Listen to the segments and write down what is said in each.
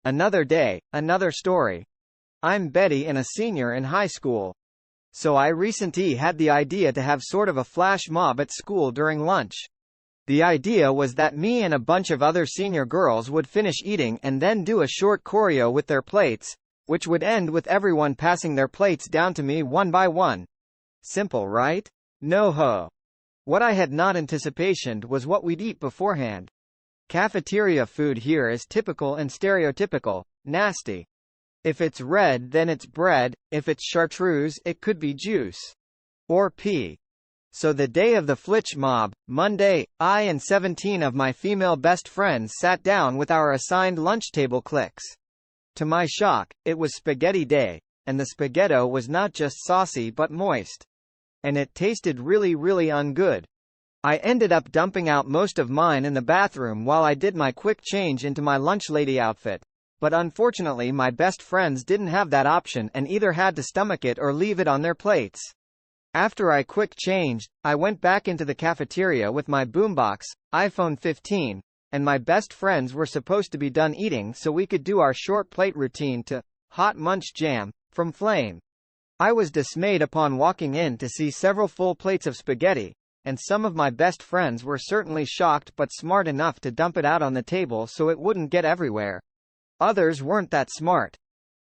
Another day, another story. I'm Betty and a senior in high school. So I recently had the idea to have sort of a flash mob at school during lunch. The idea was that me and a bunch of other senior girls would finish eating and then do a short choreo with their plates, which would end with everyone passing their plates down to me one by one. Simple, right? No ho. What I had not anticipated was what we'd eat beforehand. Cafeteria food here is typical and stereotypical, nasty. If it's red then it's bread, if it's chartreuse it could be juice. Or pea. So the day of the flitch mob, Monday, I and 17 of my female best friends sat down with our assigned lunch table cliques. To my shock, it was spaghetti day, and the spaghetto was not just saucy but moist. And it tasted really ungood. I ended up dumping out most of mine in the bathroom while I did my quick change into my lunch lady outfit. But unfortunately my best friends didn't have that option and either had to stomach it or leave it on their plates. After I quick changed, I went back into the cafeteria with my boombox, iPhone 15, and my best friends were supposed to be done eating so we could do our short plate routine to Hot Munch Jam from Flame. I was dismayed upon walking in to see several full plates of spaghetti, and some of my best friends were certainly shocked but smart enough to dump it out on the table so it wouldn't get everywhere. Others weren't that smart.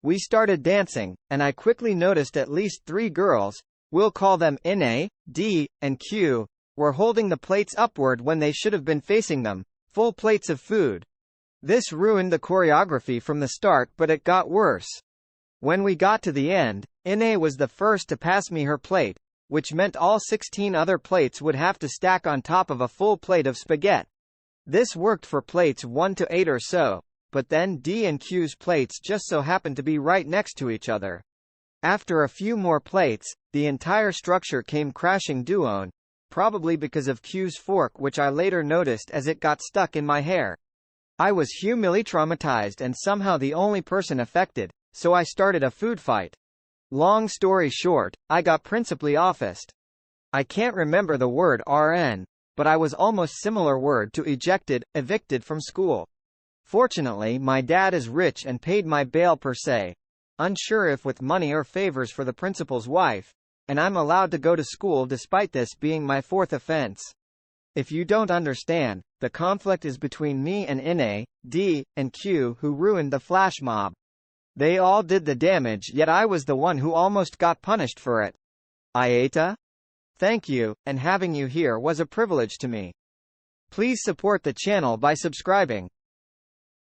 We started dancing, and I quickly noticed at least 3 girls, we'll call them NA, D, and Q, were holding the plates upward when they should have been facing them, full plates of food. This ruined the choreography from the start but it got worse. When we got to the end, NA was the first to pass me her plate, which meant all 16 other plates would have to stack on top of a full plate of spaghetti. This worked for plates 1 to 8 or so, but then D and Q's plates just so happened to be right next to each other. After a few more plates, the entire structure came crashing down, probably because of Q's fork, which I later noticed as it got stuck in my hair. I was hugely traumatized and somehow the only person affected, so I started a food fight. Long story short, I got principally offaced. I can't remember the word RN, but I was almost similar word to ejected, evicted from school. Fortunately my dad is rich and paid my bail per se, unsure if with money or favors for the principal's wife, and I'm allowed to go to school despite this being my 4th offense. If you don't understand, the conflict is between me and NA, D, and Q who ruined the flash mob. They all did the damage yet I was the one who almost got punished for it. Aita? Thank you, and having you here was a privilege to me. Please support the channel by subscribing.